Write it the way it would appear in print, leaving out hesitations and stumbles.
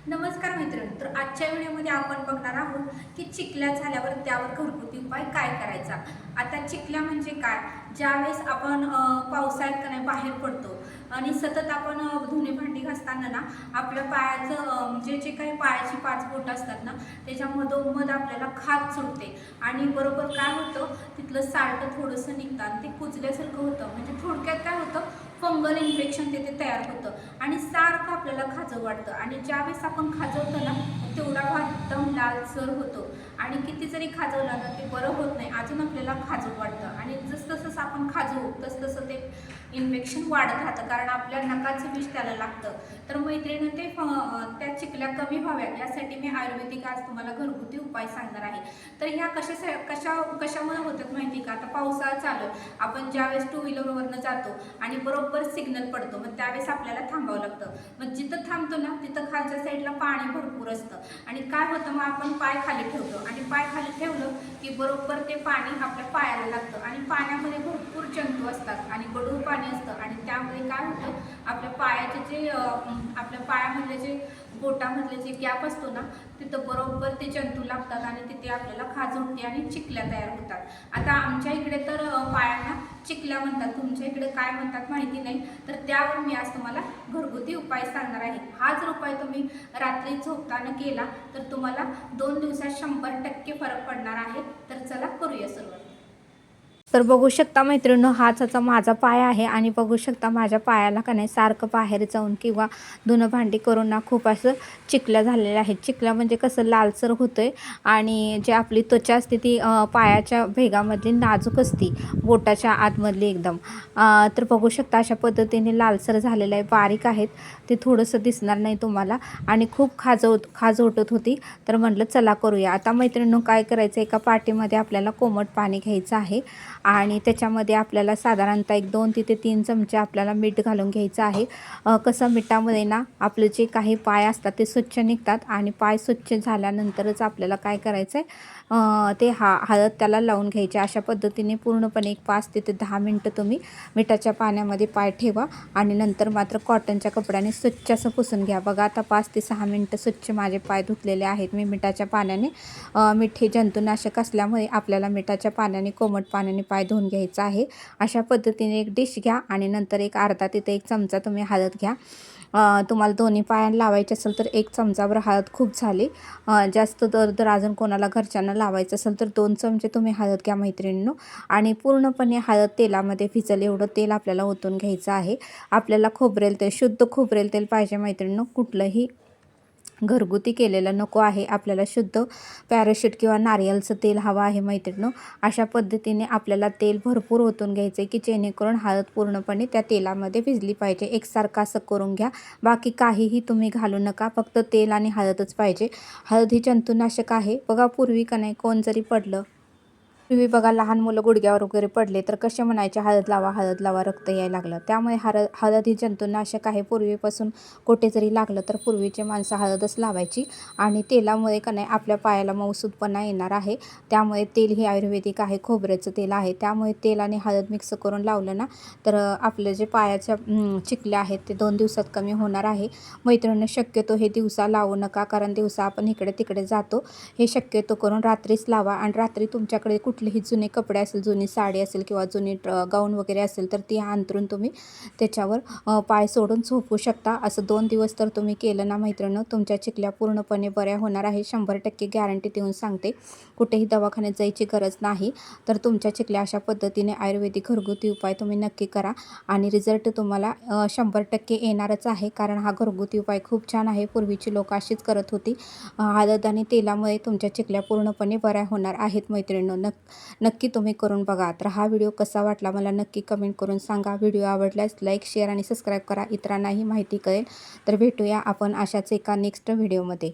नमस्कार मित्रांनो, तर आजच्या व्हिडिओमध्ये आपण बघणार आहोत की चिखल्या झाल्यावर त्यावर घरगुती उपाय काय करायचा। आता चिखल्या म्हणजे काय, ज्यावेळेस आपण पावसाळ्यात का नाही बाहेर पडतो आणि सतत आपण धुणी भांडी घासताना ना आपल्या पायाचं म्हणजे जे काही पायाची पाच बोट असतात ना त्याच्यामधोमध आपल्याला खाज सुटते आणि बरोबर काय होतं, तिथलं साल्ट थोडंसं निघतं आणि ते कुजल्यासारखं होतं। म्हणजे थोडक्यात काय होतं, फंगल इन्फेक्शन तिथे तयार होतं आणि सारखं आपल्याला खाजं वाटतं आणि ज्यावेळेस आपण खाजवतो ना तेवढा भाग एकदम लालसर होतो आणि किती जरी खाजवला ना ते बरं होत नाही, अजून आपल्याला खाजव वाटतं आणि जसं आपण खाजवू तसं ते इन्फेक्शन वाढत राहतं, कारण आपल्या नकाचं विष त्याला लागतं। तर मैत्रिणी ते त्या चिखल्या कमी व्हाव्यात यासाठी मी आयुर्वेदिक आज तुम्हाला घरगुती उपाय सांगणार आहे। तर ह्या कशामुळे होतात माहिती का, आता पावसाळा चालू आहे, आपण ज्यावेळेस टू व्हीलरवरनं जातो आणि बरोबर सिग्नल पडतो, मग त्यावेळेस आपल्याला थांबावं लागतं। मग जिथं थांबतो ना तिथं खालच्या साईडला पाणी भरपूर असतं आणि काय होतं, मग आपण पाय खाली ठेवतो आणि पाय खाली ठेवलं की बरोबर ते पाणी आपल्या पायाला लागतं आणि पाण्यामध्ये भरपूर जंतू असतात आणि गढूळ पाणी असतं आणि त्यामुळे काय होतं, आपल्या पायाचे जे आपल्या पायामधले जे बोटामधले जे गॅप असतो ना तिथं बरोबर ते जंतू लागतात आणि तिथे आपल्याला खाज उठते आणि चिखल्या तयार होतात। आता आमच्या इकडे तर पायांना चिखल्या म्हणतात, तुमच्या इकडे काय म्हणतात माहिती नाही, तर त्यावर मी आज तुम्हाला घरगुती उपाय सांगणार आहे। हा जर उपाय तुम्ही रात्री झोपताना केला तर तुम्हाला 2 दिवसात 100% फरक पडणार आहे। तर चला करूया सुरुवात। तर बघू शकता मैत्रिणींनो, हाच आता माझा पाय आहे आणि बघू शकता माझ्या पायाला का नाही सारखं बाहेर जाऊन किंवा धुणं भांडी करून ना खूप असं चिखल्या झालेल्या आहेत। चिखल्या म्हणजे कसं लालसर होतंय आणि जे आपली त्वचा असते ती पायाच्या भेगामधली नाजूक असती, बोटाच्या आतमधली एकदम। तर बघू शकता अशा पद्धतीने लालसर झालेलं आहे, बारीक आहेत, ते थोडंसं दिसणार नाही तुम्हाला आणि खूप खाज उठत होती। तर म्हटलं चला करूया। आता मैत्रिणींनो काय करायचं, एका पाटीमध्ये आपल्याला कोमट पाणी घ्यायचं आहे आणि त्याच्यामध्ये आपल्याला साधारणतः 1-2 ते 3 चमचे आपल्याला मीठ घालून घ्यायचं आहे। कसं मिठामध्ये ना आपले जे काही पाय असतात ते स्वच्छ निघतात आणि पाय स्वच्छ झाल्यानंतरच आपल्याला काय करायचं आहे, ते हळद त्याला लावून घ्यायची। अशा पद्धतीने पूर्णपणे 5 ते 10 मिनटं तुम्ही मिठाच्या पाण्यामध्ये पाय ठेवा आणि नंतर मात्र कॉटनच्या कपड्याने स्वच्छ असं पुसून घ्या। बघा आता 5 ते 6 मिनटं स्वच्छ माझे पाय धुतलेले आहेत मी मिठाच्या पाण्याने। मीठ हे जंतुनाशक असल्यामुळे आपल्याला मिठाच्या पाण्याने कोमट पाण्याने पाय धुवून घ्यायचा आहे। अशा पद्धतीने एक डिश घ्या आणि नंतर एक अर्धा ते 1 चमचा तुम्ही हळद घ्या। तुम्हाला दोन्ही पायांना लावायचे असेल तर 1 चमचाभर हळद खूप झाली। जास्त जर अजून कोणाला घरच्यांना लावायचं असेल तर 2 चमचे तुम्ही हळद घ्या मैत्रिणींनो आणि पूर्णपणे हळद तेलामध्ये भिजल एवढं तेल आपल्याला ओतून घ्यायचं आहे। आपल्याला खोबरेल तेल, शुद्ध खोबरेल तेल पाहिजे मैत्रिणींनो, कुठलंही घरगुती केलेलं नको आहे, आपल्याला शुद्ध पॅराशूट किंवा नारियलचं तेल हवं आहे मैत्रिणींनो। अशा पद्धतीने आपल्याला तेल भरपूर ओतून घ्यायचं आहे की जेणेकरून हळद पूर्णपणे त्या तेलामध्ये भिजली पाहिजे। एकसारखं असं करून घ्या, बाकी काहीही तुम्ही घालू नका, फक्त तेल आणि हळदच पाहिजे। हळद ही जंतुनाशक आहे। बघा पूर्वी का नाही कोण जरी पडलं, पूर्वी बघा लहान मुलं गुडघ्यावर वगैरे पडले तर कसे म्हणायचे, हळद लावा रक्त यायला लागलं। त्यामुळे हळद ही जंतुनाशक आहे। पूर्वीपासून कुठे जरी लागलं तर पूर्वीचे माणसं हळदच लावायची आणि तेलामुळे का नाही आपल्या पायाला मऊसूतपणा येणार आहे। त्यामुळे तेल हे आयुर्वेदिक आहे, खोबऱ्याचं तेल आहे, त्यामुळे तेल आणि हळद मिक्स करून लावलं ना तर आपले जे पायाच्या चिखल्या आहेत ते 2 दिवसात कमी होणार आहे। मैत्रिणींनो शक्यतो हे दिवसा लावू नका, कारण दिवसा आपण इकडे तिकडे जातो। हे शक्यतो करून रात्रीच लावा आणि रात्री तुमच्याकडे कुठलेही जुने कपडे असेल, जुनी साडी असेल किंवा जुनी गाऊन वगैरे असेल तर ती अंथरून तुम्ही त्याच्यावर पाय सोडून झोपू शकता। असं 2 दिवस तर तुम्ही केलं ना मैत्रिणींनो, तुमच्या चिखल्या पूर्णपणे बऱ्या होणार आहे। 100% गॅरंटी देऊन सांगते, कुठेही दवाखान्यात जायची गरज नाही। तर तुमच्या चिखल्या अशा पद्धतीने आयुर्वेदिक घरगुती उपाय तुम्ही नक्की करा आणि रिझल्ट तुम्हाला 100% येणारच आहे, कारण हा घरगुती उपाय खूप छान आहे। पूर्वीची लोक अशीच करत होती। हळद आणि तेलामुळे तुमच्या चिखल्या पूर्णपणे बऱ्या होणार आहेत मैत्रिणींनो। नक्की तुम्ही करून बघा। तर हा व्हिडिओ कसा वाटला मला नक्की कमेंट करून सांगा। व्हिडिओ आवडल्यास लाईक, शेअर आणि सबस्क्राईब करा, इतरांनाही माहिती कळेल। तर भेटूया आपण अशाच एका नेक्स्ट व्हिडिओमध्ये।